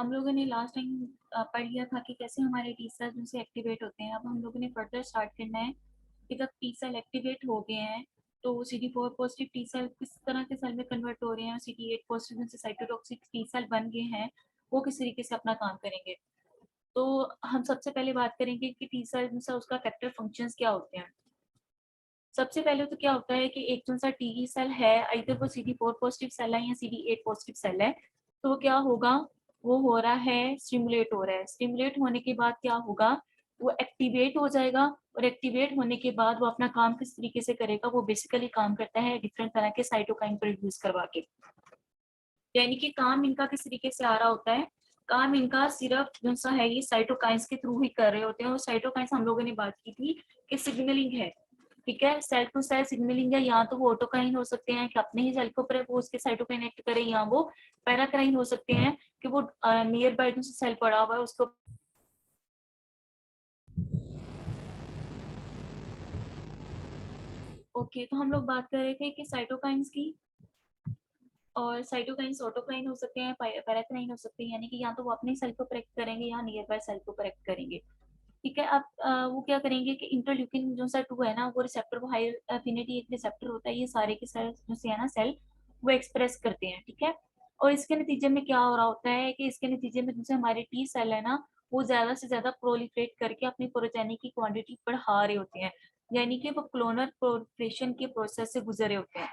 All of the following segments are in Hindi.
हम लोगों ने लास्ट टाइम पढ़ लिया था कि कैसे हमारे टी सेल्स उनसे एक्टिवेट होते हैं। अब हम लोगों ने फर्दर स्टार्ट करना है कि जब टी सेल एक्टिवेट हो गए हैं तो CD4 पॉजिटिव टी सेल किस तरह के सेल में कन्वर्ट हो रहे हैं और CD8 पॉजिटिव जिनसे साइटोटॉक्सिक टी सेल बन गए हैं वो किस तरीके से अपना काम करेंगे। तो हम सबसे पहले बात करेंगे कि टी सेल में उसका फैक्टर फंक्शंस क्या होते हैं। सबसे पहले तो क्या होता है कि एक जो सा टी सेल है, इधर वो CD4 पॉजिटिव सेल है या CD8 पॉजिटिव सेल है, तो वो क्या होगा, वो हो रहा है स्टिमुलेट हो रहा है। स्टिमुलेट होने के बाद क्या होगा, वो एक्टिवेट हो जाएगा और एक्टिवेट होने के बाद वो अपना काम किस तरीके से करेगा, वो बेसिकली काम करता है डिफरेंट तरह के साइटोकाइन प्रोड्यूस करवा के। यानी कि काम इनका किस तरीके से आ रहा होता है, काम इनका सिर्फ जो सा है ये साइटोकाइंस के थ्रू ही कर रहे होते हैं। और साइटोकाइंस हम लोगों ने बात की थी कि सिग्नलिंग है, ठीक है, सेल टू सेल सिग्नलिंग है। या तो वो ऑटोकाइन हो सकते हैं कि अपने ही सेल के ऊपर वो उसके साइटोकाइन एक्ट करे, या वो पैराकाइन हो सकते हैं कि वो नियर बाय जो सेल पड़ा हुआ है उसको। ओके, तो हम लोग बात कर रहे थे कि साइटोकाइंस की, और साइटोकाइंस ऑटोकाइन हो सकते हैं, पैराकाइन हो सकते हैं, यानी कि या तो वो अपने सेल को करेक्ट करेंगे या नियर बाय सेल को करेक्ट करेंगे। ठीक है, अब वो क्या करेंगे कि इंटरल्यूकिन जो सा 2 है ना, वो रिसेप्टर, वो हाई एफिनिटी एक रिसेप्टर होता है, ये सारे के सेल जो से है ना सेल वो एक्सप्रेस करते हैं। ठीक है, और इसके नतीजे में क्या हो रहा होता है कि इसके नतीजे में जैसे हमारे टी सेल है ना, वो ज्यादा से ज्यादा प्रोलिफरेट करके अपनी प्रोजेनी की क्वांटिटी बढ़ा रहे होते हैं, यानी कि वो क्लोनल प्रोलिफरेशन के प्रोसेस से गुजरे होते हैं।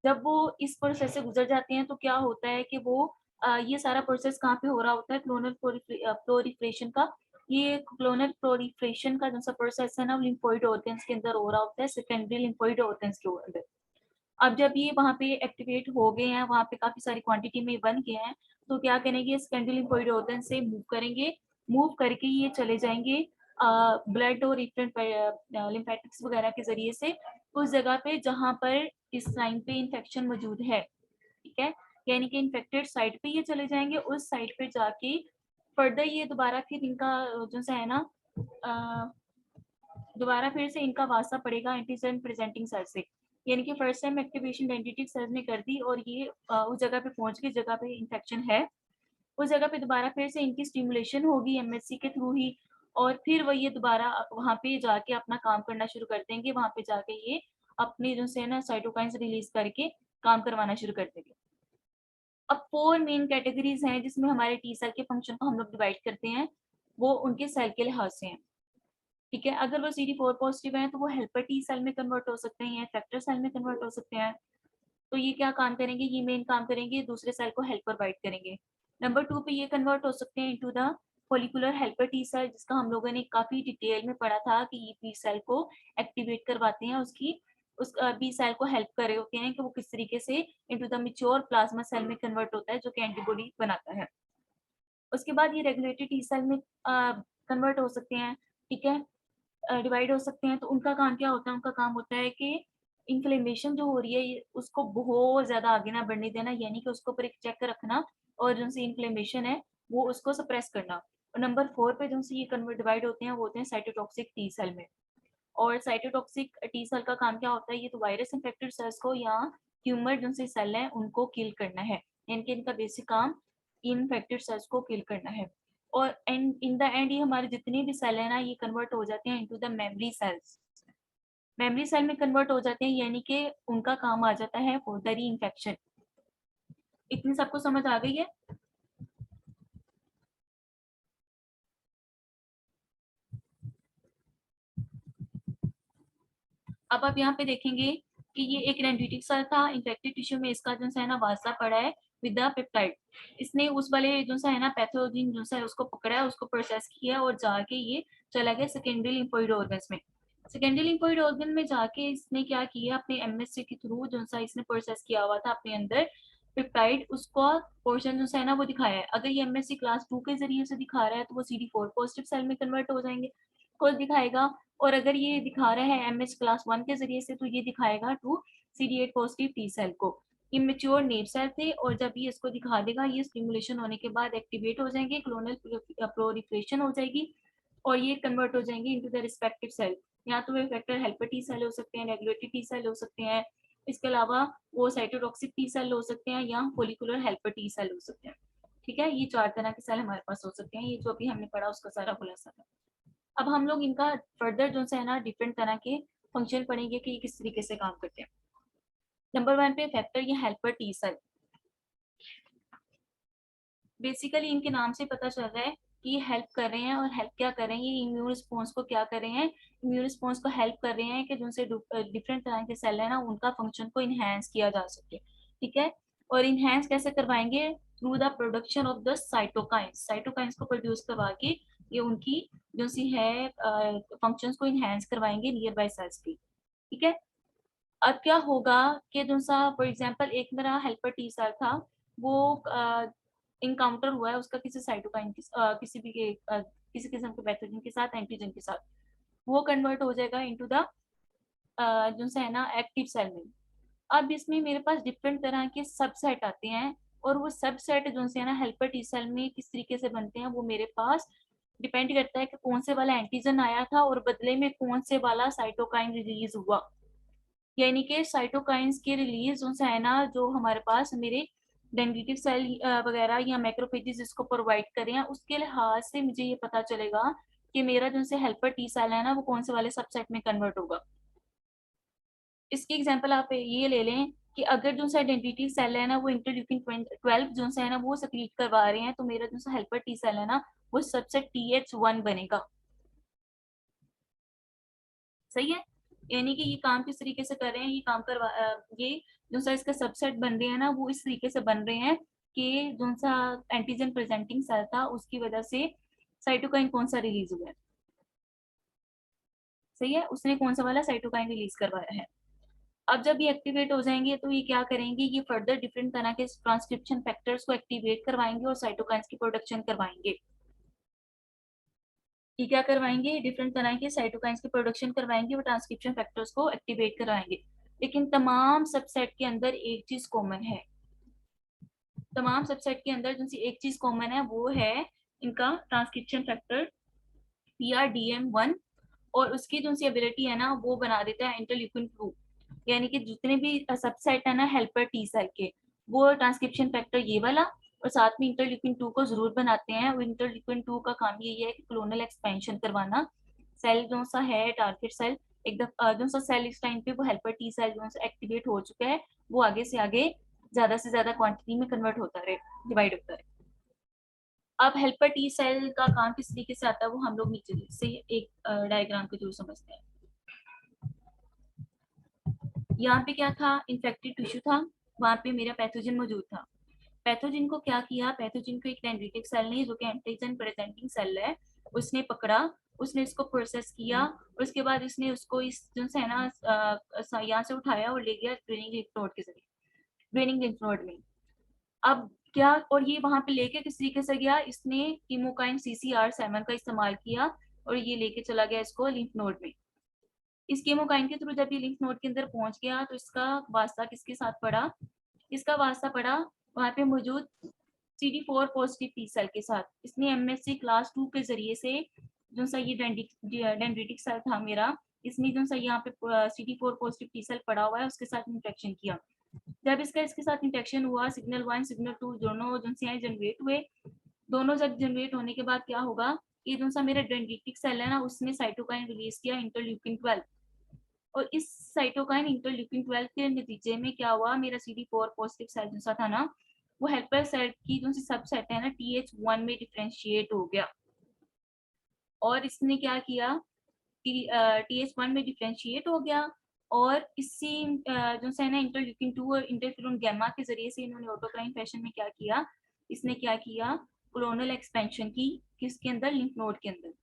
जब वो इस प्रोसेस से गुजर जाते हैं तो क्या होता है कि वो ये सारा प्रोसेस कहाँ पे हो रहा होता है, क्लोनल प्रोलिफरेशन का। ये क्लोनल प्रोलिफरेशन का जो सा प्रोसेस है ना, वो लिम्फोइड ऑर्गन्स के अंदर हो रहा होता है, सेकेंडरी लिम्फोइड ऑर्गन्स के अंदर। अब जब ये वहाँ पे एक्टिवेट हो गए हैं, वहाँ पे काफी सारी क्वांटिटी में बन गए हैं, तो क्या करेंगे, सेकेंडरी लिम्फोइड ऑर्गन से मूव करेंगे, मूव करके ये चले जाएंगे ब्लड और डिफरेंट लिम्फेटिक्स वगैरह के जरिए से उस जगह पे जहाँ पर इस टाइम पे इंफेक्शन मौजूद है। ठीक है, यानी कि इन्फेक्टेड साइट पे ये चले जाएंगे, उस साइट पे जाके फर्दर ये दोबारा फिर इनका जो सा है ना, दोबारा फिर से इनका वास्ता पड़ेगा एंटीजन प्रेजेंटिंग सेल से। यानी कि फर्स्ट टाइम एक्टिवेशन डेंटिटिक सेल ने कर दी और ये उस जगह पे पहुंच गई, जगह पे इंफेक्शन है, उस जगह पे दोबारा फिर से इनकी स्टिमुलेशन होगी एमएससी के थ्रू ही, और फिर वो ये दोबारा वहाँ पे जाके अपना काम करना शुरू कर देंगे। वहाँ पे जाके ये अपने जो से ना साइटोकाइंस रिलीज करके काम करवाना शुरू कर देंगे। अब 4 मेन कैटेगरीज हैं जिसमें हमारे टी सेल के फंक्शन को हम लोग डिवाइड करते हैं, वो उनके सेल के लिहाज से हैं। ठीक है, अगर वो CD4 पॉजिटिव है तो वो हेल्पर टी सेल में कन्वर्ट हो सकते हैं, इफेक्टर सेल में कन्वर्ट हो सकते हैं। तो ये क्या काम करेंगे, ये मेन काम करेंगे, दूसरे सेल को हेल्पर बाइट करेंगे। नंबर 2 पे ये कन्वर्ट हो सकते हैं into the follicular helper T cell, जिसका हम लोगों ने काफी डिटेल में पढ़ा था कि ये बी सेल को एक्टिवेट करवाते हैं, उसकी उस बी सेल को हेल्प कर रहे होते हैं कि वो किस तरीके से into the mature plasma cell में कन्वर्ट होता है, जो कि एंटीबॉडी बनाता है। उसके बाद ये रेगुलेटरी टी सेल में कन्वर्ट हो सकते हैं। ठीक है, डिवाइड हो सकते हैं, तो उनका काम क्या होता है, उनका काम होता है कि इन्फ्लेमेशन जो हो रही है उसको बहुत ज्यादा आगे ना बढ़ने देना, यानी कि उसको ऊपर एक चेक रखना, और जो सी इन्फ्लेमेशन है वो उसको सप्रेस करना। और नंबर 4 पे जो सी ये कन्वर्ट डिवाइड होते हैं वो होते हैं साइटोटॉक्सिक टी सेल में। और साइटोटॉक्सिक टी सेल का काम क्या होता है, ये तो वायरस इन्फेक्टेड सेल्स को या ट्यूमर जो से सेल है उनको किल करना है, यानी कि इनका बेसिक काम इन्फेक्टेड सेल्स को किल करना है। और एंड इन द एंड ये हमारे जितने भी सेल है ना, ये कन्वर्ट हो जाते हैं into the memory cells, memory cell में कन्वर्ट हो जाते हैं, यानी कि उनका काम आ जाता है फर्दर इन्फेक्शन। इतनी सबको समझ आ गई है। अब आप यहाँ पे देखेंगे कि ये एक डेंड्रिटिक सेल था, इन्फेक्टेड टिश्यू में इसका जो है ना वास्ता पड़ा है विद द पेप्टाइड। इसने उस वाले जो है ना पैथोजन जो है उसको पकड़ा है, उसको प्रोसेस किया और जाके ये चला गया सेकेंडरी लिम्फोइड ऑर्गन्स में। सेकेंडरी लिम्फोइड ऑर्गन में जाके इसने क्या किया, अपने एमएससी के थ्रू जो सा इसने प्रोसेस किया हुआ था अपने अंदर पेप्टाइड, उसको पोर्शन जो है ना वो दिखाया है। अगर ये एमएससी क्लास 2 के जरिए से दिखा रहा है तो वो CD4 पॉजिटिव सेल में कन्वर्ट हो जाएंगे, को दिखाएगा। और अगर ये दिखा रहा है एमएच क्लास 1 के जरिए से तो ये दिखाएगा to CD8 positive T cell को। ये मेच्योर नेव सेल थे, और जब ये इसको दिखा देगा ये स्टिमुलेशन होने के बाद एक्टिवेट हो जाएंगे, क्लोनल प्रोलिफरेशन हो जाएगी, और ये कन्वर्ट हो जाएंगे इनटू द रिस्पेक्टिव सेल। या तो वे फैक्टर हेल्पर टी सेल हो सकते हैं, रेगुलेटरी टी सेल हो सकते हैं, इसके अलावा वो साइटोटॉक्सिक टी सेल हो सकते हैं, या फोलिकुलर हेल्पर टी सेल हो सकते हैं। ठीक है, ये 4 तरह के सेल हमारे पास हो सकते हैं, ये जो अभी हमने पढ़ा उसका सारा खुलासा था। अब हम लोग इनका फर्दर जो है ना डिफरेंट तरह के फंक्शन पढ़ेंगे कि ये किस तरीके से काम करते हैं। नंबर 1 पे फैक्टर या हेल्पर टी सेल। बेसिकली इनके नाम से पता चल रहा है कि ये हेल्प कर रहे हैं, और हेल्प क्या कर रहे हैं, ये इम्यून रिस्पॉन्स को क्या कर रहे हैं, इम्यून रिस्पॉन्स को हेल्प कर रहे हैं कि जिनसे डिफरेंट तरह के सेल है ना उनका फंक्शन को इनहेंस किया जा सके। ठीक है, और इनहेंस कैसे करवाएंगे, through the production of the cytokines, cytokines को प्रोड्यूस करवा के ये उनकी जो सी है फंक्शंस को इनहेंस करवाएंगे नियर बाय सेल्स की। ठीक है, अब क्या होगा कि जो सा फॉर एग्जांपल एक मेरा हेल्पर टी सेल था, वो इनकाउंटर हुआ है उसका किसी साइटोकाइन किसी भी किसी किस्म के पैथोजन के साथ, एंटीजन के साथ, वो कन्वर्ट हो जाएगा इनटू द जो सा है ना एक्टिव सेल में। अब इसमें मेरे पास डिफरेंट तरह के सबसेट आते हैं, और वो सबसेट जो से है ना हेल्पर टी सेल में किस तरीके से बनते हैं वो मेरे पास डिपेंड करता है कि कौन से वाला एंटीजन आया था और बदले में कौन से वाला साइटोकाइन रिलीज हुआ। यानी कि साइटोकाइंस की रिलीज उनसे है ना जो हमारे पास मेरे डेंड्रिटिक सेल वगैरह या मैक्रोफेजेस इसको प्रोवाइड करें हैं, उसके लिहाज से मुझे ये पता चलेगा कि मेरा जो से हेल्पर टी सेल है ना वो कौन से वाले सबसेट में कन्वर्ट होगा। इसकी एग्जांपल आप ये ले लें कि अगर जो सा डेंड्रिटिक सेल है ना वो इंटरल्यूकिन 12 जो है ना वो सक्रीट करवा रहे हैं, तो मेरा जो सा हेल्पर टी सेल है ना वो सबसेट TH1 बनेगा। सही है, यानी कि ये काम किस तरीके से कर रहे हैं, ये काम करवा ये जो सा इसका सबसेट बन रहे हैं ना वो इस तरीके से बन रहे हैं कि जो सा एंटीजन प्रेजेंटिंग सेल था उसकी वजह से साइटोकाइन कौन सा रिलीज हुआ है। सही है, उसने कौन सा वाला साइटोकाइन रिलीज करवाया है। अब जब ये एक्टिवेट हो जाएंगे तो ये क्या करेंगे, ये फर्दर डिफरेंट तरह के ट्रांसक्रिप्शन फैक्टर्स को एक्टिवेट करवाएंगे और साइटोकाइंस की प्रोडक्शन करवाएंगे। ये क्या करवाएंगे, डिफरेंट तरह के साइटोकाइंस की प्रोडक्शन करवाएंगे, वो ट्रांसक्रिप्शन फैक्टर्स को एक्टिवेट करवाएंगे। लेकिन तमाम सबसेट के अंदर एक चीज कॉमन है, तमाम सबसेट के अंदर जो एक चीज कॉमन है वो है इनका ट्रांसक्रिप्शन फैक्टर PRDM1, और उसकी जो सी एबिलिटी है ना वो बना देता है इंटरल्यूकिन 2। यानी कि जितने भी सबसेट है ना हेल्पर टी सेल के, वो ट्रांसक्रिप्शन फैक्टर ये वाला और साथ में इंटरल्यूकिन 2 को जरूर बनाते हैं। और इंटरल्यूकिन 2 का काम यही है कि क्लोनल एक्सपेंशन करवाना। सेल जो सा है टारगेट सेल, एकदम जो सा सेल इस टाइम पे वो हेल्पर टी सेल जो सा एक्टिवेट हो चुका है, वो आगे से आगे ज्यादा से ज्यादा क्वांटिटी में कन्वर्ट होता रहे, डिवाइड होता रहे। अब हेल्पर टी सेल का काम किस तरीके से आता है वो हम लोग नीचे से एक डायग्राम के थ्रू समझते हैं। यहाँ पे क्या था, इन्फेक्टेड टिश्यू था, वहां पे मेरा पैथोजन मौजूद था। पैथोजन को क्या किया, पैथोजन को एक डेंड्रिटिक सेल ने जो कि एंटीजन प्रेजेंटिंग सेल है उसने पकड़ा, उसने इसको प्रोसेस किया, और उसके बाद इसने उसको इस जो है ना यहाँ से उठाया और ले गया ड्रेनिंग लिम्फ नोड के जरिए, ड्रेनिंग लिम्फ नोड में। अब क्या, और ये वहां पे लेके किस तरीके से गया, इसने कीमोकाइन CCR7 का इस्तेमाल किया और ये लेके चला गया इसको लिम्फ नोड में। इस कीमोकाइन के थ्रू जब ये लिम्फ नोड के अंदर पहुंच गया तो इसका वास्ता किसके साथ पड़ा, इसका वास्ता पड़ा वहां पे मौजूद CD4 पॉजिटिव टी सेल के साथ। इसने MSC क्लास 2 के जरिए से जो सा ये डेंड्रिटिक सेल था मेरा, इसने जो सा यहाँ पे CD4 पॉजिटिव टी सेल पड़ा हुआ है उसके साथ इंटरेक्शन किया। जब इसका इसके साथ इंटरेक्शन हुआ, सिग्नल 1 सिग्नल 2 दोनों जो से जनरेट हुए। दोनों जब जनरेट होने के बाद क्या होगा, ये जो सा मेरा डेंड्रिटिक सेल है ना उसने साइटोकाइन रिलीज किया इंटरल्यूकिन 12, और इस साइटोकाइन इंटरल्यूकिन 12 के नतीजे में क्या हुआ, मेरा CD4 पॉजिटिव सेल जो सा था ना वो हेल्पर सेल की जो सी सबसेट है ना TH1 में डिफरेंशिएट हो गया। और इसने क्या किया कि TH1 में डिफरेंशिएट हो गया, और इसी जो है ना इंटरल्यूकिन 2 और इंटरफेरोन गैमा के जरिए से इन्होंने ऑटोक्लाइन फैशन में क्या किया, इसने क्या किया, क्लोनल एक्सपेंशन की किसके अंदर, लिम्फ नोड के अंदर।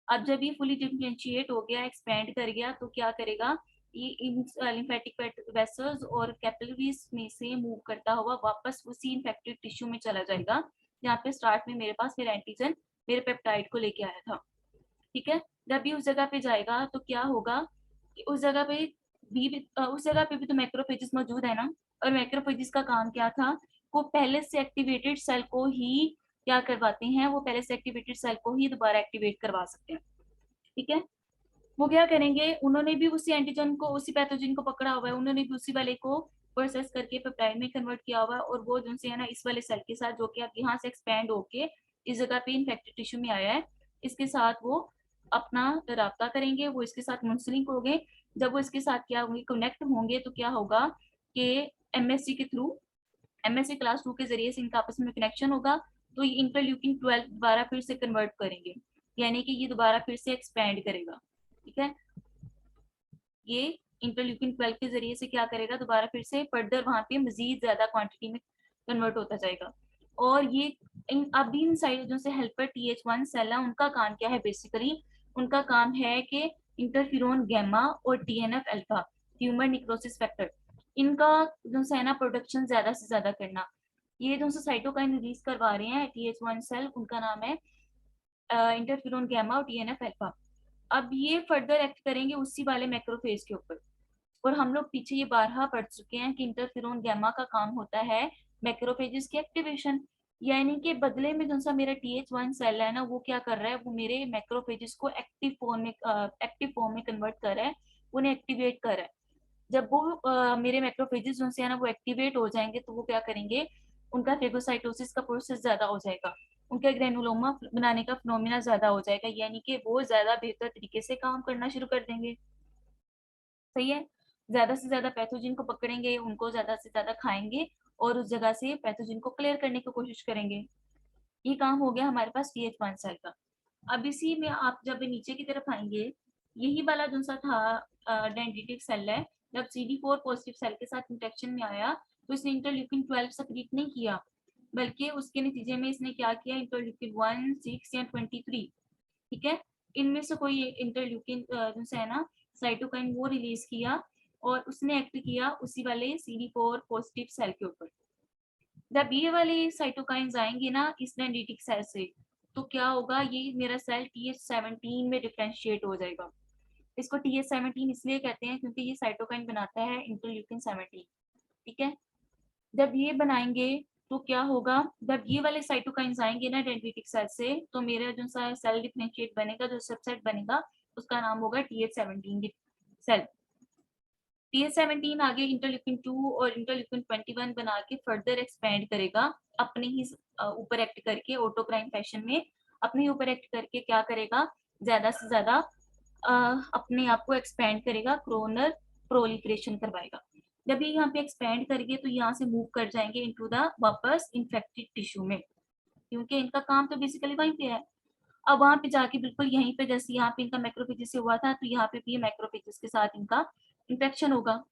अब जब ये फुली डिफरेंशिएट हो गया, एक्सपेंड कर गया, तो क्या करेगा, ये इन लिम्फेटिक वेसल्स और कैपिलरीज में से मूव करता हुआ वापस उसी इन्फेक्टेड टिश्यू में चला जाएगा जहाँ पे स्टार्ट में मेरे पास मेरा एंटीजन मेरे पेप्टाइड को लेके आया था। ठीक है, जब भी उस जगह पे जाएगा तो क्या होगा कि उस जगह पे उस जगह पे भी तो मैक्रोफेजेस मौजूद है ना, और मैक्रोफेजेस का काम क्या था, वो पहले से एक्टिवेटेड सेल को ही क्या करवाते हैं, वो पहले से एक्टिवेटेड सेल को ही दोबारा एक्टिवेट करवा सकते हैं। ठीक है, वो क्या करेंगे, उन्होंने भी उसी एंटीजन को, उसी पैथोजन को पकड़ा हुआ है, उन्होंने भी उसी वाले को प्रोसेस करके पेप्टाइड में कन्वर्ट किया हुआ है, और वो जो है ना इस वाले सेल के साथ, जो कि अब यहाँ से एक्सपेंड होके इस जगह पे इन्फेक्टेड टिश्यू में आया है, इसके साथ वो अपना राब्ता करेंगे, वो इसके साथ मुंसलिक होंगे। जब वो इसके साथ क्या होंगे, कनेक्ट होंगे, तो क्या होगा कि एमएससी के थ्रू, एमएससी क्लास 2 के जरिए से इनका आपस में कनेक्शन होगा, तो ये इंटरल्यूकिन 12 दोबारा फिर से कन्वर्ट करेंगे, यानी कि ये दोबारा फिर से एक्सपेंड करेगा। ठीक है, ये इंटरल्यूकिन 12 के जरिए से क्या करेगा, दोबारा फिर से फर्दर वहां पे मजीद ज्यादा क्वांटिटी में कन्वर्ट होता जाएगा। और ये अभी इन साइड जो से हेल्पर TH1 सेल है, उनका काम क्या है, बेसिकली उनका काम है कि इंटरफेरोन गैमा और TNF alpha, tumour necrosis factor, इनका जो है ना प्रोडक्शन ज्यादा से ज्यादा करना। ये जो साइटोकाइन रिलीज करवा रहे हैं TH1 सेल, उनका नाम है इंटरफेरोन गैमा और TNF अल्फा। अब ये फर्दर एक्ट करेंगे उसी वाले मैक्रोफेज के ऊपर, और हम लोग पीछे ये बारहा पढ़ चुके हैं कि इंटरफेरोन गैमा का काम होता है मैक्रोफेजेस की एक्टिवेशन, यानी कि बदले में जो सा मेरा TH1 सेल है ना, वो क्या कर रहा है, वो मेरे मैक्रोफेजेस को एक्टिव फॉर्म में कन्वर्ट कर रहा है, उन्हें एक्टिवेट कर रहा है। जब वो मेरे मैक्रोफेजेस जो है ना वो एक्टिवेट हो जाएंगे, तो वो क्या करेंगे, उनका फेगोसाइटोसिस का प्रोसेस ज्यादा हो जाएगा, उनका ग्रेनुलोमा बनाने का फिनोमिना ज्यादा हो जाएगा, यानी कि वो ज्यादा बेहतर तरीके से काम करना शुरू कर देंगे। सही है, ज्यादा से ज्यादा पैथोजन को पकड़ेंगे, उनको ज्यादा से ज्यादा खाएंगे, और उस जगह से पैथोजन को क्लियर करने की कोशिश करेंगे। ये काम हो गया हमारे पास TH1 सेल का। अब इसी में आप जब नीचे की तरफ आएंगे, यही वाला जो सा था डेंड्रिटिक सेल है, जब CD4 पॉजिटिव सेल के साथ इंटेक्शन में आया, तो इसने इंटरल्यूकिन 12 सक्रिएट नहीं किया, बल्कि उसके नतीजे में इसने क्या किया, इंटरल्यूकिन 1, 6 या 23, ठीक है, इनमें से कोई इंटरल्यूकिन जो है ना साइटोकाइन वो रिलीज किया, और उसने एक्ट किया उसी वाले CD4 पॉजिटिव सेल के ऊपर। जब ये वाले साइटोकाइंस आएंगे ना इस डेंड्रिटिक सेल से, तो क्या होगा, ये मेरा सेल TH17 में डिफरेंशिएट हो जाएगा। इसको TH17 इसलिए कहते हैं क्योंकि ये साइटोकाइन बनाता है इंटरल्यूकिन 17। ठीक है, जब ये बनाएंगे तो क्या होगा, जब ये वाले साइटोकाइंस आएंगे ना डेंड्रिटिक सेल से, तो मेरा जो सा सेल डिफरेंशिएट बनेगा, जो सबसेट बनेगा, उसका नाम होगा TH17 सेल। TH17 आगे इंटरल्यूकिन 2 और इंटरल्यूकिन 21 बना के फर्दर एक्सपेंड करेगा, अपने ही ऊपर एक्ट करके, ऑटोक्राइन फैशन में अपने ऊपर एक्ट करके क्या करेगा, ज्यादा से ज्यादा अपने आप को एक्सपेंड करेगा, क्रोनल प्रोलिफरेशन करवाएगा। जब ये यहाँ पे एक्सपेंड करेंगे, तो यहाँ से मूव कर जाएंगे इनटू द वापस इन्फेक्टेड टिश्यू में, क्योंकि इनका काम तो बेसिकली वहीं पे है। अब वहां पे जाके बिल्कुल यहीं पे, जैसे यहाँ पे इनका मैक्रोफेजेस से हुआ था, तो यहाँ पे भी मैक्रोफेजेस के साथ इनका इन्फेक्शन होगा।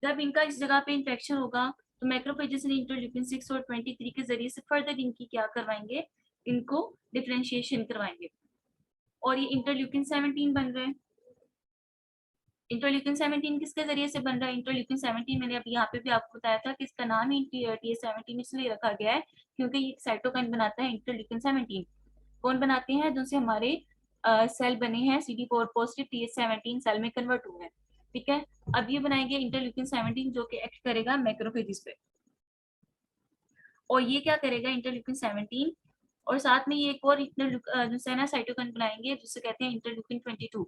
जब इनका इस जगह पे इन्फेक्शन होगा, तो मैक्रोफेजेस ने इंटरल्यूकिन 6 और 23 के जरिए से फर्दर इनकी क्या करवाएंगे, इनको डिफरेंशिएशन करवाएंगे, और ये इंटरल्यूकिन 17 बन रहे हैं। इंटरल्यूकिन 17 किसके जरिए से बन रहा है, इंटरल्यूकिन 17 मैंने अब यहाँ पे भी आपको बताया था कि इसका नाम ही TH17 इसलिए रखा गया है क्योंकि ये साइटोकाइन बनाता है इंटरल्यूकिन 17। कौन बनाते हैं, जो से हमारे सेल बने हैं CD4 पॉजिटिव TH17 सेल में कन्वर्ट हुए हैं। ठीक है, अब ये बनाएंगे इंटरल्यूकिन 17 जो कि एक्ट करेगा मैक्रोफेजेस पे, और ये क्या करेगा इंटरल्यूकिन 17, और साथ में ये एक और जो है ना साइटोकाइन बनाएंगे जिसे कहते हैं इंटरल्यूकिन 22।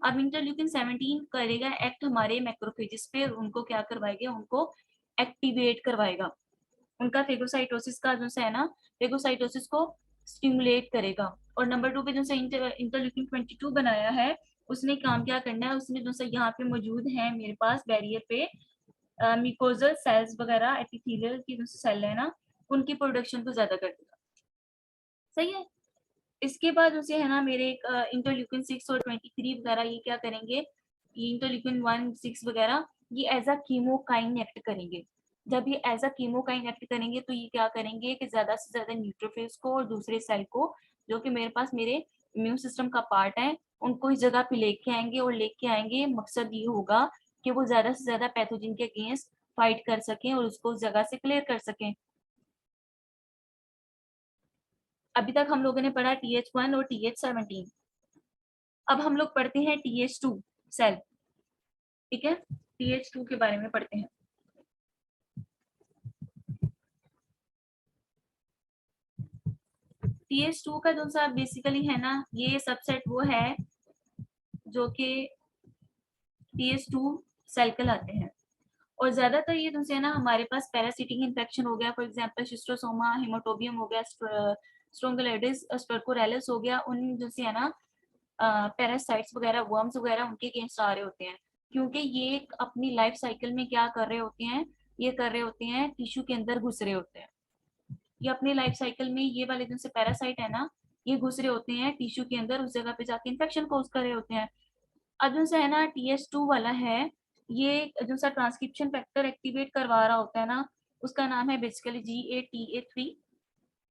अब इंटरल्यूकिन 17 करेगा एक्ट हमारे मैक्रोफेजेस पे, उनको क्या करवाएगा, उनको एक्टिवेट करवाएगा, उनका फेगोसाइटोसिस का जो है ना, फेगोसाइटोसिस को स्टिमुलेट करेगा। और नंबर 2 पे जो इंटरल्यूकिन 22 बनाया है, उसने काम क्या करना है, उसने जो यहाँ पे मौजूद है मेरे पास बैरियर पे म्यूकोजल सेल्स वगैरह, एपिथेलियल की जो सेल है ना, उनकी प्रोडक्शन को ज्यादा कर देगा। सही है, इसके बाद उसे है ना मेरे इंटरल्यूकिन 6 और 23 वगैरह ये क्या करेंगे, ये इंटरल्यूकिन 1, 6 वगैरह ये एज अ कीमोकाइन एक्ट करेंगे। जब ये एज अ कीमोकाइन एक्ट करेंगे, तो ये क्या करेंगे कि ज्यादा से ज्यादा न्यूट्रोफिल्स को और दूसरे सेल को जो कि मेरे पास मेरे इम्यून सिस्टम का पार्ट है, उनको इस जगह पे लेके आएंगे, और लेके आएंगे मकसद ये होगा कि वो ज्यादा से ज्यादा पैथोजन के अगेंस्ट फाइट कर सकें और उसको उस जगह से क्लियर कर सकें। अभी तक हम लोगों ने पढ़ा TH1 और TH17। अब हम लोग पढ़ते हैं TH2 सेल। ठीक है, TH2 के बारे में पढ़ते हैं। TH2 का जो सा बेसिकली है ना, ये सबसेट वो है जो कि TH2 सेल कहलाते हैं, और ज्यादातर ये जो है ना हमारे पास पैरासिटिक इन्फेक्शन हो गया, फॉर एग्जांपल शिस्टोसोमा, हेमाटोबियम हो गया, स्ट्रोंगलाइटिस, स्पर्कोरेलिस हो गया, उन जो है ना पैरासाइट्स वगैरह, वर्म्स वगैरह उनके अगेंस्ट आ रहे होते हैं, क्योंकि ये अपनी लाइफ साइकिल में क्या कर रहे होते हैं, ये कर रहे होते हैं टिश्यू के अंदर घुस रहे होते हैं। ये अपनी लाइफ साइकिल में ये वाले जो से पैरासाइट है ना, ये घुस रहे होते हैं टिश्यू के अंदर, उस जगह पे जाके इन्फेक्शन कोज कर रहे होते हैं। अब जो है ना TS2 वाला है, ये जो सा ट्रांसक्रिप्शन फैक्टर एक्टिवेट करवा रहा होता है ना, उसका नाम है बेसिकली GATA3।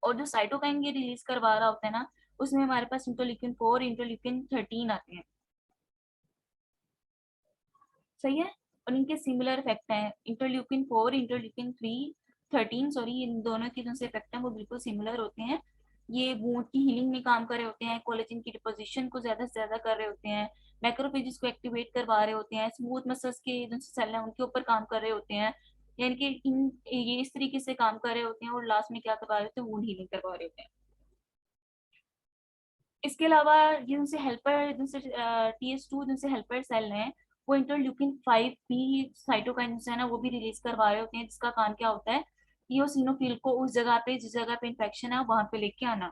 और जो साइटोकाइन ये रिलीज करवा रहा होता है ना, उसमें हमारे पास इंटरल्यूकिन 4, इंटरल्यूकिन 13 आते हैं। सही है। और इनके सिमिलर इफेक्ट हैं, इंटरल्यूकिन 4, इंटरल्यूकिन 13 सॉरी, इन दोनों के जो से इफेक्ट हैं वो बिल्कुल सिमिलर होते हैं। ये वुंड की हीलिंग में काम कर रहे होते हैं, कोलेजन की डिपोजिशन को ज्यादा से ज्यादा कर रहे होते हैं, मैक्रोफेजेस को एक्टिवेट करवा रहे होते हैं, स्मूथ मसल्स के जो सेल हैं उनके ऊपर काम कर रहे होते हैं। यानी कि ये इस तरीके से काम कर रहे होते हैं, और लास्ट में क्या करवा रहे होते हैं, वुंड हीलिंग करवा रहे होते हैं। इसके अलावा जिनसे हेल्पर, जिनसे TS2 जिनसे हेल्पर सेल हैं, वो इंटरल्यूकिन 5 भी साइटोकाइन है ना, वो भी रिलीज करवा रहे होते हैं, जिसका काम क्या होता है, इयोसिनोफिल को उस जगह पे जिस जगह पे इन्फेक्शन है वहां पे लेके आना,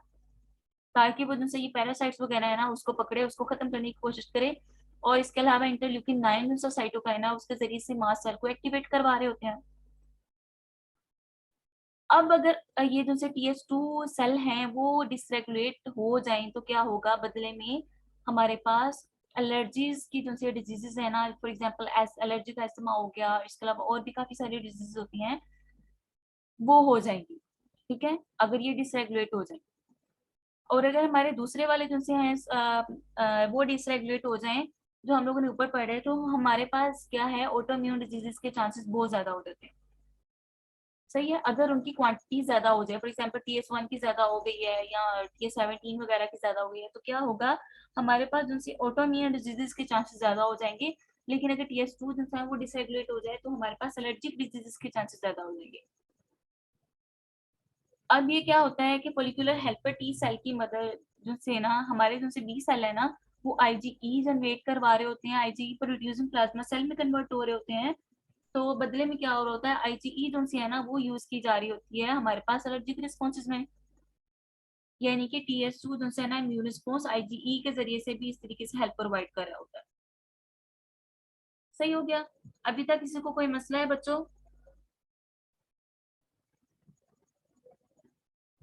ताकि वो जिनसे ये पैरासाइट्स वगैरह है ना उसको पकड़े, उसको खत्म करने की कोशिश करे। और इसके अलावा इंटरल्यूकिन 9 जो साइटोकाइन है उसके जरिए से मास्ट सेल को एक्टिवेट करवा रहे होते हैं। अब अगर ये जो से TS2 सेल हैं वो डिसरेगुलेट हो जाएं तो क्या होगा, बदले में हमारे पास एलर्जीज की जो से डिजीजेस है ना, फॉर एग्जांपल एलर्जिक एस्थमा हो गया, इसके अलावा और भी काफी सारी डिजीज होती हैं, वो हो जाएंगी। ठीक है, अगर ये डिसरेगुलेट हो जाए। और अगर हमारे दूसरे वाले जो से हैं वो डिसरेगुलेट हो जाएं, जो हम लोगों ने ऊपर पढ़े, तो हमारे पास क्या है, ऑटोइम्यून डिजीजेस के चांसेस बहुत ज्यादा हो जाते हैं। सही है। अगर उनकी क्वांटिटी ज्यादा हो जाए, फॉर एग्जाम्पल TS1 की ज्यादा हो गई है या TS17 वगैरह की ज्यादा हो गई है, तो क्या होगा, हमारे पास जिनसे ऑटोइम्यून डिजीजेस के चांसेस ज्यादा हो जाएंगे। लेकिन अगर TS2 जिनसे वो डिसरेगुलेट हो जाए तो हमारे पास एलर्जिक डिजीजेस के चांसेस ज्यादा हो जाएंगे। अब ये क्या होता है कि फोलिकुलर हेल्पर टी सेल की मदद जो से ना, हमारे जो से बी सेल है ना, वो IgE जनरेट करवा रहे होते हैं, IgE प्रोड्यूसिंग प्लाज्मा सेल में कन्वर्ट हो रहे होते हैं। तो बदले में क्या हो रहा होता है, IgE जो सी है ना वो यूज की जा रही होती है हमारे पास एलर्जिक रिस्पॉन्सेज में। यानी कि TS2 जो है ना इम्यून रिस्पॉन्स IgE के जरिए से भी इस तरीके से हेल्प प्रोवाइड कर रहा होता है। सही हो गया। अभी तक किसी को कोई मसला है बच्चों?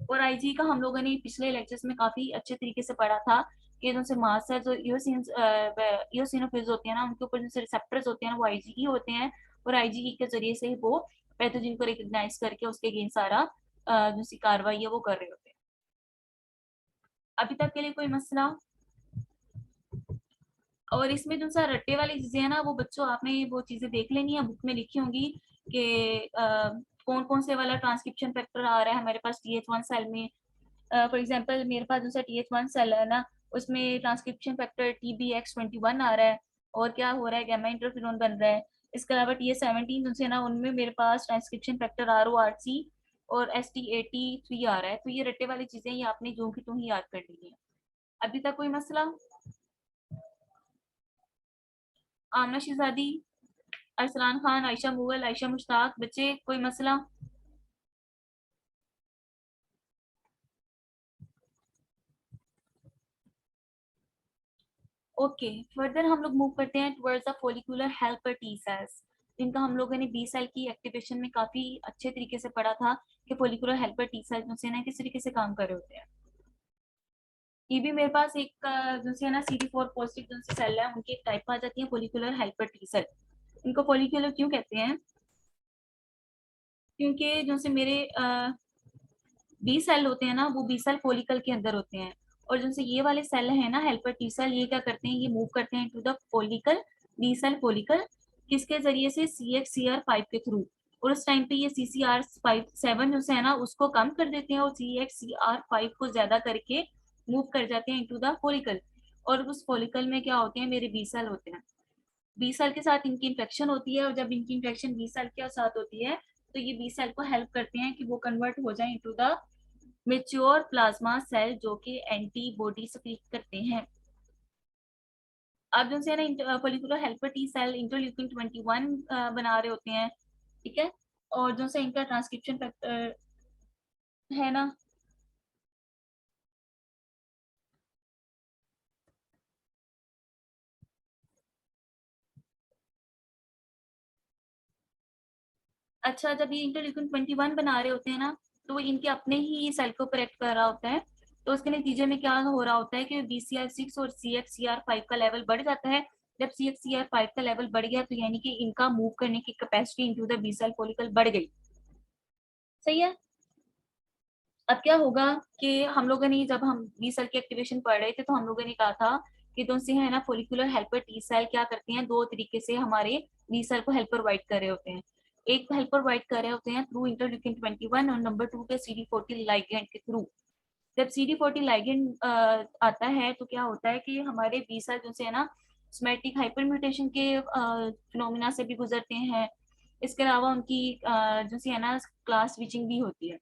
और IgE का हम लोगों ने पिछले लेक्चर्स में काफी अच्छे तरीके से पढ़ा था कि जो से मास्ट सेल्स जो इयोसिनोफिल्स होते हैं ना, उनके ऊपर जो रिसेप्टर्स होते हैं ना वो IgE होते हैं, और IgE के जरिए से ही वो पैथोजन को रिकॉग्नाइज करके उसके अगेंस्ट सारा जो सी कार्रवाई है वो कर रहे होते हैं। अभी तक के लिए कोई मसला? और इसमें जो सा रट्टे वाली चीजें है ना, वो बच्चों आपने वो चीजें देख लेनी है, बुक में लिखी होंगी कि कौन कौन से वाला ट्रांसक्रिप्शन फैक्टर आ रहा है हमारे पास TH1 सेल में। फॉर एग्जाम्पल मेरे पास जो सा TH1 सेल है ना, उसमें ट्रांसक्रिप्शन फैक्टर TBX21 आ रहा है, और क्या हो रहा है, गैमा इंटरफेरोन बन रहा है। इसके अलावा TH17 जो है ना, उनमें मेरे पास ट्रांसक्रिप्शन फैक्टर RORC और ST83 आ रहा है। तो ये रट्टे वाली चीजें ये आपने जो की तुम ही याद कर ली है। अभी तक कोई मसला? आमना शहजादी, अरसलान खान, आयशा मुगल, आयशा मुश्ताक, बच्चे कोई मसला? ओके, फर्दर हम लोग मूव करते हैं towards the follicular helper T cells, जिनका हम लोगों ने बी सेल की एक्टिवेशन में काफी अच्छे तरीके से पढ़ा था कि फॉलिकुलर हेल्पर टी सेल जो है ना किस तरीके से काम कर रहे होते हैं। ये भी मेरे पास एक जो है ना CD4 पॉजिटिव जो सेल है, उनकी एक टाइप आ जाती है फॉलिकुलर हेल्पर टी सेल। इनको फॉलिकुलर क्यों कहते हैं? क्योंकि जो से मेरे बी सेल होते हैं ना, वो बी सेल फॉलिकल के अंदर होते हैं, और जो से ये वाले सेल है ना हेल्पर टी सेल, ये क्या करते हैं, ये मूव करते हैं to the follicle, B cell follicle, किसके जरिए से, CXCR5 के थ्रू। और उस टाइम पे ये CCR7 जो है ना उसको कम कर देते हैं, और CXCR5 को ज्यादा करके मूव कर जाते हैं इनटू द फॉलिकल। और उस फॉलिकल में क्या होते हैं, मेरे बी सेल होते हैं। बी सेल के साथ इनकी इन्फेक्शन होती है, और जब इनकी इन्फेक्शन बी सेल के साथ होती है, तो ये बी सेल को हेल्प करते हैं कि वो कन्वर्ट हो जाए into the mature plasma cell, जो कि एंटीबॉडी सक्रिय करते हैं। अब जो है ना follicular helper T cell interleukin 21 बना रहे होते हैं, ठीक है। और जो से इनका ट्रांसक्रिप्शन फैक्टर है ना, अच्छा जब ये इंटरल्यूकिन 21 बना रहे होते हैं ना, तो वो इनके अपने ही सेल को करेक्ट कर रहा होता है। तो उसके नतीजे में क्या हो रहा होता है कि BCR6 और CXCR5 का लेवल बढ़ जाता है। जब CXCR5 का लेवल बढ़ गया तो यानी कि इनका मूव करने की capacity into the B cell follicle बढ़ गई। सही है। अब क्या होगा कि हम लोगों ने जब हम बी सेल की एक्टिवेशन पढ़ रहे थे तो हम लोगों ने कहा था कि तो है ना फोलिकुलर हेल्पर टी सेल क्या करते हैं, दो तरीके से हमारे बी सेल को हेल्प प्रोवाइड कर रहे होते हैं। एक हेल्प प्रोवाइड कर रहे होते हैं थ्रू इंटरल्यूकिन 21 और नंबर 2 के CD40 लाइगेंड के थ्रू। जब CD40 लाइगेंड आता है तो क्या होता है कि हमारे बी सेल जो है ना सोमैटिक हाइपर म्यूटेशन के फिनोमिना से भी गुजरते हैं। इसके अलावा उनकी जो है ना क्लास स्विचिंग भी होती है।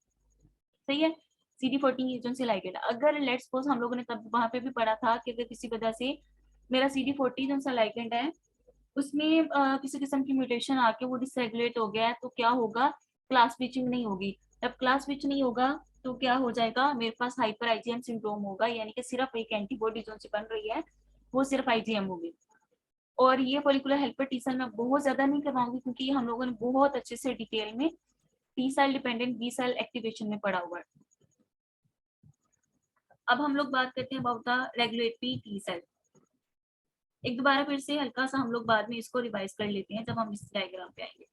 सही है। CD14 जो से लाइगेंड, अगर लेट्स सपोज हम लोगों ने तब वहां पे भी पढ़ा था कि अगर किसी वजह से मेरा CD40 जो सा लाइगेंड है उसमें किसी किस्म की म्यूटेशन आके वो डिसरेगुलेट हो गया है तो क्या होगा, क्लास स्विचिंग नहीं होगी। जब क्लास स्विच नहीं होगा तो क्या हो जाएगा, मेरे पास हाइपर आईजीएम सिंड्रोम होगा, यानी कि सिर्फ एक एंटीबॉडी जो से बन रही है वो सिर्फ आईजीएम होगी। और ये फॉलिकुलर हेल्पर टी सेल मैं बहुत ज्यादा नहीं करवाऊंगी क्योंकि हम लोगों ने बहुत अच्छे से डिटेल में T cell dependent B cell activation में पढ़ा हुआ है। अब हम लोग बात करते हैं about the regulatory T cell. एक दोबारा फिर से हल्का सा हम लोग बाद में इसको रिवाइज कर लेते हैं जब हम इस डायग्राम पे आएंगे।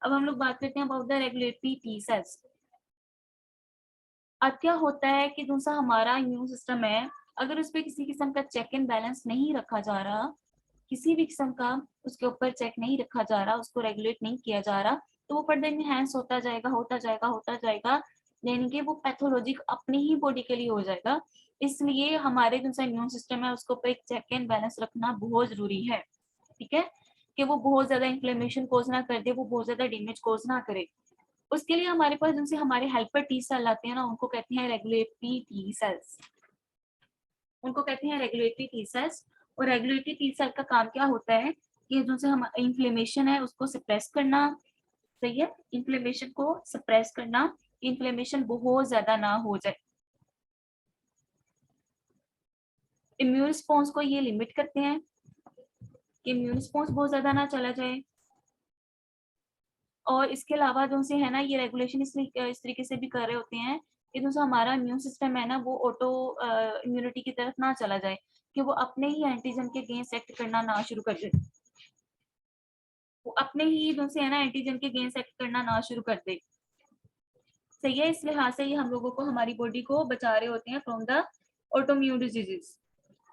अब हम लोग बात करते हैं about the regulatory T cells. अब क्या होता है कि जो सा हमारा इम्यून सिस्टम है, अगर उस पर किसी किस्म का चेक एंड बैलेंस नहीं रखा जा रहा, किसी भी किस्म का उसके ऊपर चेक नहीं रखा जा रहा, उसको रेगुलेट नहीं किया जा रहा, तो वो फर्दर इनहेंस होता जाएगा होता जाएगा होता जाएगा, यानी कि वो पैथोलॉजिक अपनी ही बॉडी के लिए हो जाएगा। इसलिए हमारे जो इम्यून सिस्टम है उसको ऊपर एक चेक एंड बैलेंस रखना बहुत जरूरी है। ठीक है, कि वो बहुत ज्यादा इन्फ्लेमेशन कोज ना कर दे, वो बहुत ज्यादा डैमेज कोज ना करे। उसके लिए हमारे पास जिनसे हमारे हेल्पर टी सेल आते हैं ना, उनको कहते हैं रेगुलेटरी टी सेल्स। उनको कहते हैं रेगुलेटरी टी सेल्स। और रेगुलेटरी टी सेल का काम क्या होता है कि जो से हम इन्फ्लेमेशन है उसको सप्रेस करना। सही है, इन्फ्लेमेशन को सप्रेस करना, इन्फ्लेमेशन बहुत ज्यादा ना हो जाए। इम्यून रिस्पॉन्स को ये लिमिट करते हैं कि इम्यून रिस्पॉन्स बहुत ज्यादा ना चला जाए। और इसके अलावा जो से है ना ये रेगुलेशन इस तरीके से भी कर रहे होते हैं कि जो हमारा इम्यून सिस्टम है ना वो ऑटो इम्यूनिटी की तरफ ना चला जाए, कि वो अपने ही एंटीजन के अगेंस्ट एक्ट करना ना शुरू कर दे, वो अपने ही जो से है ना एंटीजन के अगेंस्ट एक्ट करना ना शुरू कर दे। सही है, इस लिहाज से ये हम लोगों को हमारी बॉडी को बचा रहे होते हैं फ्रॉम द ऑटोइम्यून डिजीजेस।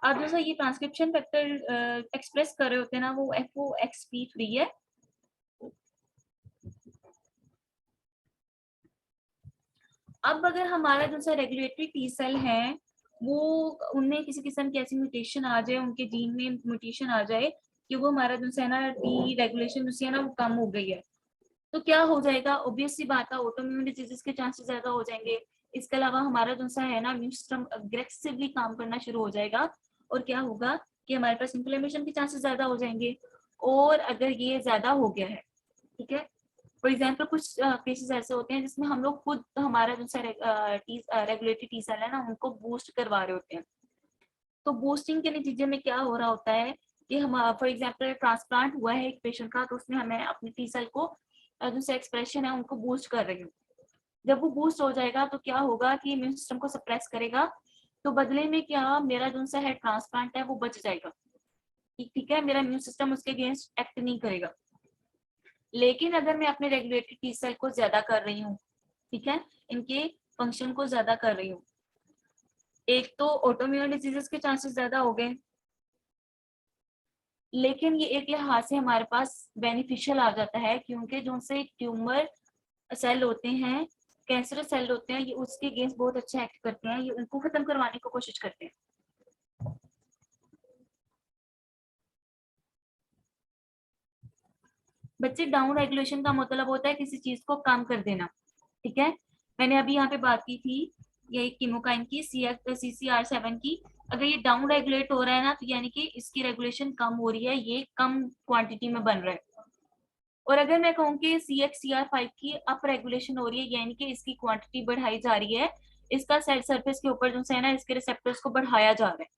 अब जो ये ट्रांसक्रिप्शन फैक्टर एक्सप्रेस कर रहे होते हैं ना वो FOXP3 है। अब अगर हमारा जो रेगुलेटरी टी सेल है वो, उनमें किसी किस्म की ऐसी म्यूटेशन आ जाए, उनके जीन में म्यूटेशन आ जाए कि वो हमारा जो है ना टी रेगुलेशन जो है ना वो कम हो गई है, तो क्या हो जाएगा, ऑब्वियस सी बात है ऑटोइम्यून डिजीजेस के चांसेस ज्यादा हो जाएंगे। इसके अलावा हमारा जो है ना इम्यून सिस्टम अग्रेसिवली काम करना शुरू हो जाएगा, और क्या होगा कि हमारे पास इन्फ्लेमेशन के चांसेस ज्यादा हो जाएंगे। और अगर ये ज्यादा हो गया है, ठीक है, फॉर एग्जाम्पल कुछ केसेस ऐसे होते हैं जिसमें हम लोग खुद हमारा जो रेगुलेटरी टी सेल है ना उनको बूस्ट करवा रहे होते हैं। तो बूस्टिंग के नतीजे में क्या हो रहा होता है कि हम फॉर एग्जाम्पल ट्रांसप्लांट हुआ है एक पेशेंट का, तो उसमें हमें अपनी टी सेल को जो एक्सप्रेशन है उनको बूस्ट कर रही हूँ। जब वो बूस्ट हो जाएगा तो क्या होगा कि इम्यून सिस्टम को सप्रेस करेगा, तो बदले में क्या मेरा जो है ट्रांसप्लांट है वो बच जाएगा। ठीक है, मेरा इम्यून सिस्टम उसके अगेंस्ट एक्ट नहीं करेगा। लेकिन अगर मैं अपने रेगुलेटरी टी सेल को ज्यादा कर रही हूँ, ठीक है, इनके फंक्शन को ज्यादा कर रही हूँ, एक तो ऑटोइम्यून डिजीजेस के चांसेस ज्यादा हो गए, लेकिन ये एक लिहाज से हमारे पास बेनिफिशियल आ जाता है क्योंकि जो से ट्यूमर सेल होते हैं, कैंसरस सेल होते हैं, ये उसके अगेंस्ट बहुत अच्छा एक्ट करते हैं, ये उनको खत्म करवाने की कोशिश करते हैं। बच्चे डाउन रेगुलेशन का मतलब होता है किसी चीज को कम कर देना। ठीक है, मैंने अभी यहाँ पे बात की थी ये कीमोकाइन की CCR7 की। अगर ये डाउन रेगुलेट हो रहा है ना तो यानी कि इसकी रेगुलेशन कम हो रही है, ये कम क्वांटिटी में बन रहा है। और अगर मैं कहूँ कि CXCR5 की अप रेगुलेशन हो रही है, यानी कि इसकी क्वांटिटी बढ़ाई जा रही है, इसका सेल सरफेस के ऊपर जो है ना इसके रिसेप्टर्स को बढ़ाया जा रहा है।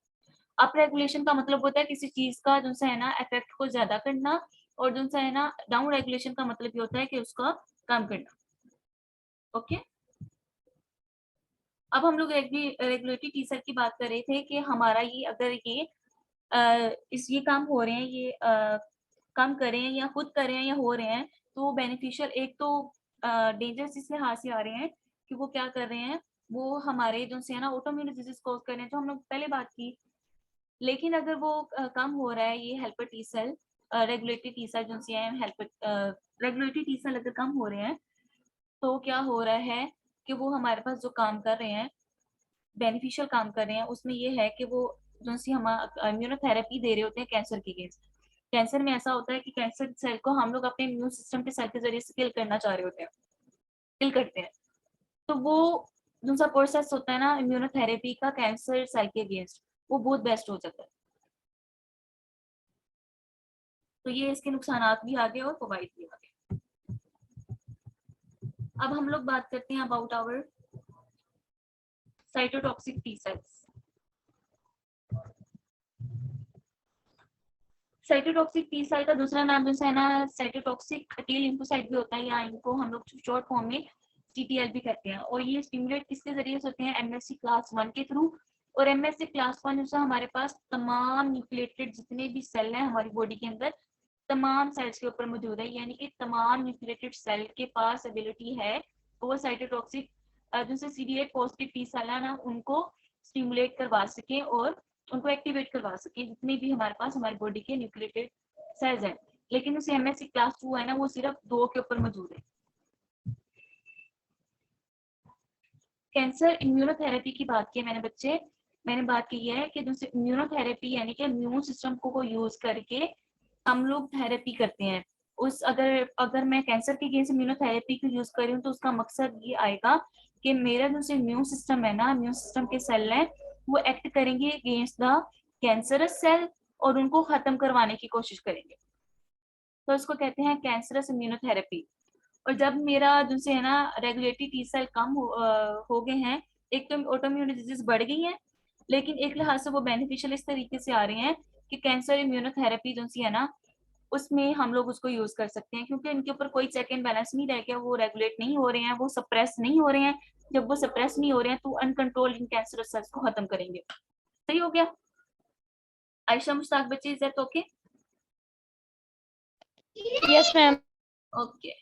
अप रेगुलेशन का मतलब होता है किसी चीज का जो है ना इफेक्ट को ज्यादा करना, और जो है ना डाउन रेगुलेशन का मतलब ये होता है कि उसका कम करना। ओके, अब हम लोग रेगुलेटरी टी सेल की बात कर रहे थे कि हमारा ये अगर ये इस ये काम हो रहे हैं, ये कम कर रहे हैं या खुद कर रहे हैं या हो रहे हैं, तो बेनिफिशियल एक तो डेंजर्स इसलिए हाथ से आ रहे हैं कि वो क्या कर रहे हैं, वो हमारे जो है ना ऑटोइम्यून डिजीज कॉज कर रहे हैं, जो हम लोग पहले बात की। लेकिन अगर वो कम हो रहा है, ये helper T cell, regulatory T cell जो है हेल्पर रेगुलेटरी टी सेल अगर कम हो रहे हैं, तो क्या हो रहा है कि वो हमारे पास जो काम कर रहे हैं, बेनिफिशियल काम कर रहे हैं, उसमें ये है कि वो जो सी हम इम्यूनोथेरेपी दे रहे होते हैं कैंसर के अगेंस्ट। कैंसर में ऐसा होता है कि कैंसर सेल को हम लोग अपने इम्यून सिस्टम के सेल के जरिए से किल करना चाह रहे होते हैं, किल करते हैं। तो वो जो सा प्रोसेस होता है ना इम्यूनोथेरेपी का कैंसर सेल के अगेंस्ट, वो बहुत बेस्ट हो जाता है। तो ये इसके नुकसान भी आगे और फायदे भी आगे। अब हम लोग बात करते हैं about our cytotoxic T cells. Cytotoxic T cell का दूसरा नाम जो है ना साइटोटॉक्सिक टी लिम्फोसाइट भी होता है, या इनको हम लोग शॉर्ट फॉर्म में TTL भी कहते हैं। और ये स्टिमुलेट किसके जरिए से होते हैं, MSC क्लास 1 के थ्रू। और MSC क्लास 1 जो हमारे पास तमाम न्यूक्लिएटेड जितने भी सेल हैं हमारी बॉडी के अंदर, तमाम सेल्स के ऊपर मौजूद है, यानी कि तमाम न्यूक्लिएटेड सेल के पास एबिलिटी है वो साइटोटॉक्सिक जो CD8 पॉजिटिव टी सेल है ना उनको स्टिमुलेट करवा सके और उनको एक्टिवेट करवा सके, जितने भी हमारे पास हमारी बॉडी के न्यूक्लिएटेड सेल्स हैं। लेकिन उसे MSC क्लास 2 है ना वो सिर्फ 2 के ऊपर मौजूद है। कैंसर इम्यूनोथेरेपी की बात की है मैंने बच्चे, मैंने बात की है कि जैसे इम्यूनोथेरेपी यानी कि इम्यून सिस्टम को यूज करके हम लोग थेरेपी करते हैं। उस अगर अगर मैं कैंसर के अगेंस्ट इम्यूनोथेरेपी को यूज कर रही हूँ तो उसका मकसद ये आएगा कि मेरा जो इम्यून सिस्टम है ना, इम्यून सिस्टम के सेल हैं वो एक्ट करेंगे अगेंस्ट द कैंसरस सेल और उनको खत्म करवाने की कोशिश करेंगे। तो इसको कहते हैं कैंसरस इम्यूनोथेरेपी। और जब मेरा जो है ना रेगुलेटरी टी सेल कम हो गए हैं, एक तो ऑटोइम्यून डिजीज बढ़ गई है, लेकिन एक लिहाज से वो बेनिफिशियल इस तरीके से आ रहे हैं कि कैंसर इम्यूनोथेरेपी जो है ना उसमें हम लोग उसको यूज कर सकते हैं, क्योंकि इनके ऊपर कोई चेक एंड बैलेंस नहीं रह गया, वो रेगुलेट नहीं हो रहे हैं, वो सप्रेस नहीं हो रहे हैं। जब वो सप्रेस नहीं हो रहे हैं तो अनकंट्रोल्ड इन कैंसरस सेल्स को खत्म करेंगे। सही हो गया? आयशा मुश्ताक बच्चे, is that okay? Yes ma'am. Okay,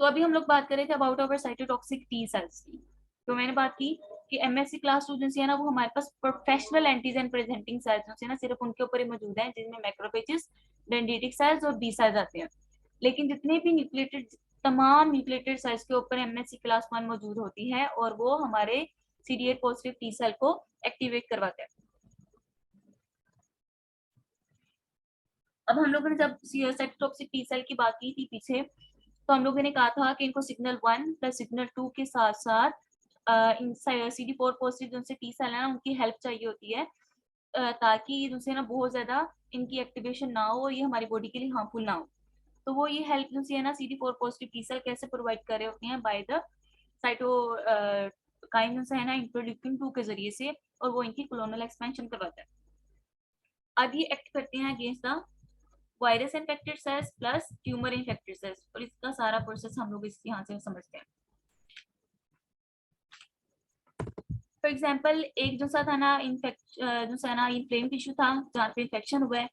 तो अभी हम लोग बात कर रहे थे about our cytotoxic T sales की। तो मैंने बात की कि MSC क्लास 2 जो है ना वो हमारे पास प्रोफेशनल एंटीजन प्रेजेंटिंग सेल्स जो है ना सिर्फ उनके ऊपर ही मौजूद हैं, जिनमें मैक्रोफेजेस, डेंड्रिटिक सेल्स और बी सेल्स आते हैं। लेकिन जितने भी न्यूक्लिएटेड तमाम न्यूक्लिएटेड सेल्स के ऊपर MSC क्लास 1 मौजूद होती है और वो हमारे CD8 पॉजिटिव टी सेल को एक्टिवेट करवाते हैं। अब हम लोगों ने जब साइटोटॉक्सिक टी सेल की बात की थी पीछे, तो हम लोगों ने कहा था कि इनको सिग्नल 1 प्लस सिग्नल 2 के साथ साथ इन CD4 पॉजिटिव जो टी सेल है ना उनकी हेल्प चाहिए होती है, ताकि जो ना बहुत ज्यादा इनकी एक्टिवेशन ना हो और ये हमारी बॉडी के लिए हार्मफुल ना हो। तो वो ये हेल्प जो है ना CD4 पॉजिटिव टी सेल कैसे प्रोवाइड कर रहे होते हैं, बाय द साइटोकाइन जो है ना इंटरल्यूकिन 2 के जरिए से, और वो इनकी क्लोनल एक्सपेंशन करवाता है। अब ये एक्ट करते हैं against the virus infected cells plus tumour infected cells, और इसका सारा प्रोसेस हम लोग इस यहाँ से समझते हैं। फॉर एग्जाम्पल एक जो सा था ना जो सा ना इन्फ्लेम टिश्यू था जहाँ पे इन्फेक्शन हुआ है,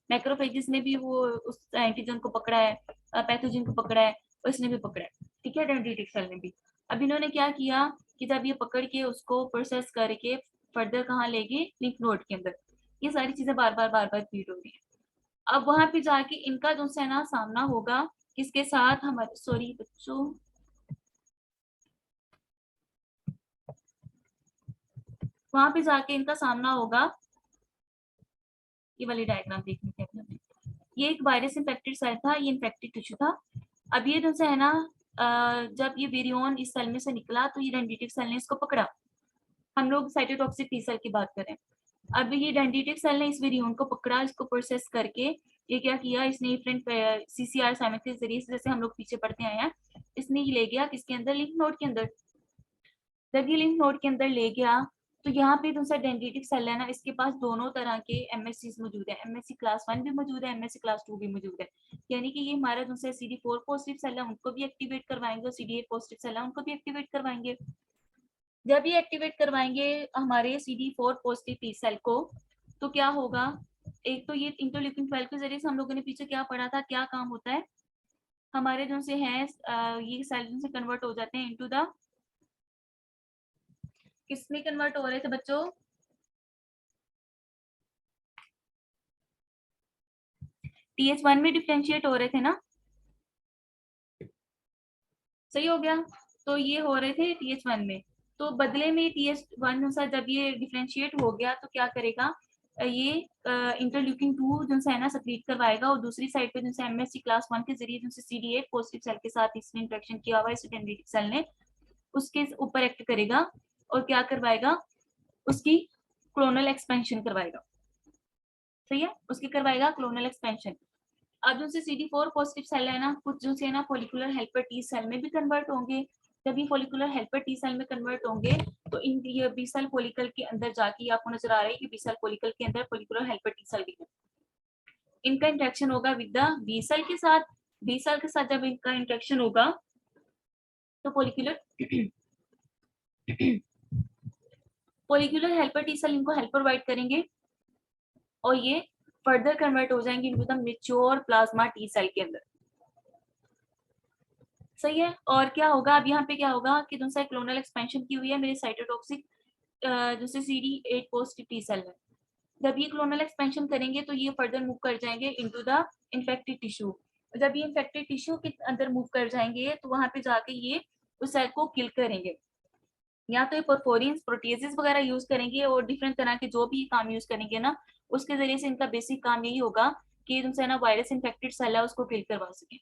मैक्रोफेजेस ने भी वो उस एंटीजन को पकड़ा है, पैथोजन को पकड़ा है, और इसने भी पकड़ा है, ठीक है, डेंड्रिटिक सेल ने भी। अब इन्होंने क्या किया कि जब ये पकड़ के उसको प्रोसेस करके फर्दर कहाँ ले गए, लिम्फ नोड के अंदर। ये सारी चीजें बार बार रिपीट हो रही है। अब वहां पे जाके इनका जो है ना सामना होगा किसके साथ, हमारे सॉरी बच्चों, वहां पे जाके इनका सामना होगा, ये वाली डायग्राम देखने के लिए ये एक वायरस इन्फेक्टेड सेल था, ये इन्फेक्टेड टिश्यू था। अब ये जो है ना जब ये विरियन इस सेल में से निकला तो ये डेंड्रिटिक सेल ने इसको पकड़ा। हम लोग साइटोटॉक्सिक टी सेल की बात करें। अब ये डेंड्रिटिक सेल ने इस विरियन को पकड़ा, इसको प्रोसेस करके ये क्या किया इसने, डिफरेंट CCR साइमेट्री के जरिए से, जैसे हम लोग पीछे पढ़ते आए हैं, इसने ये ले गया किसके अंदर, लिंफ नोड के अंदर। जब ये लिंफ नोड के अंदर ले गया तो यहाँ पे जो सा डेंड्रिटिक सेल है ना, इसके पास दोनों तरह के MSCs मौजूद है, MSC क्लास 1 भी मौजूद है, MSC क्लास 2 भी मौजूद है। यानी कि ये हमारा जो सा CD4 पॉजिटिव सेल है उनको भी एक्टिवेट करवाएंगे और CD8 पॉजिटिव सेल है उनको भी एक्टिवेट करवाएंगे। जब ये एक्टिवेट करवाएंगे हमारे CD4 पॉजिटिव टी सेल को, तो क्या होगा, एक तो ये इंटरल्यूकिन 12 के जरिए से हम लोगों ने पीछे क्या पढ़ा था, क्या काम होता है, हमारे जो से है ये सेल से कन्वर्ट हो जाते हैं इनटू द, किसमें कन्वर्ट हो रहे थे बच्चों, TH1 में डिफरेंशिएट हो रहे थे ना, सही हो गया। तो ये हो रहे थे TH1 में, तो बदले में TH1 अनुसार जब ये डिफरेंशिएट हो गया तो क्या करेगा, ये इंटरल्यूकिन 2 जो है ना सक्रीट करवाएगा, और दूसरी साइड पे जो MSC क्लास 1 के जरिए जो CD8 पॉजिटिव सेल के साथ इसने इंटरेक्शन किया हुआ है डेंड्रिटिक सेल ने, उसके ऊपर एक्ट करेगा और क्या करवाएगा, उसकी क्लोनल एक्सपेंशन करवाएगा। सही है, उसकी करवाएगा क्लोनल एक्सपेंशन। अब जो CD4 पॉजिटिव सेल है ना, कुछ जो है ना फॉलिकुलर हेल्पर टी सेल में भी कन्वर्ट होंगे। जब ये फॉलिकुलर हेल्पर टी सेल में कन्वर्ट होंगे तो इन ये बी सेल फॉलिकल के अंदर जाके, आपको नजर आ रहा है कि बी सेल फॉलिकल के अंदर फॉलिकुलर हेल्पर टी सेल भी है, इनका इंटरेक्शन होगा विद द बी सेल के साथ। बी सेल के साथ जब इनका इंटरेक्शन होगा तो follicular follicular helper T cell इनको हेल्प प्रोवाइड करेंगे और ये फर्दर कन्वर्ट हो जाएंगे into the mature plasma T cell के अंदर। सही है, और क्या होगा, अब यहाँ पे क्या होगा कि जो क्लोनल एक्सपेंशन की हुई है मेरे साइटोटॉक्सिक जैसे CD8 पॉजिटिव टी सेल है, जब ये क्लोनल एक्सपेंशन करेंगे तो ये फर्दर मूव कर जाएंगे इनटू द इन्फेक्टेड टिश्यू। जब ये इन्फेक्टेड टिश्यू के अंदर मूव कर जाएंगे तो वहां पे जाके ये उस सेल को किल करेंगे, या तो ये परफोरियंस प्रोटीजेस वगैरह यूज करेंगे और डिफरेंट तरह के जो भी काम यूज करेंगे ना, उसके जरिए से इनका बेसिक काम यही होगा कि तुमसे ना वायरस इन्फेक्टेड सेल है उसको किल करवा सके।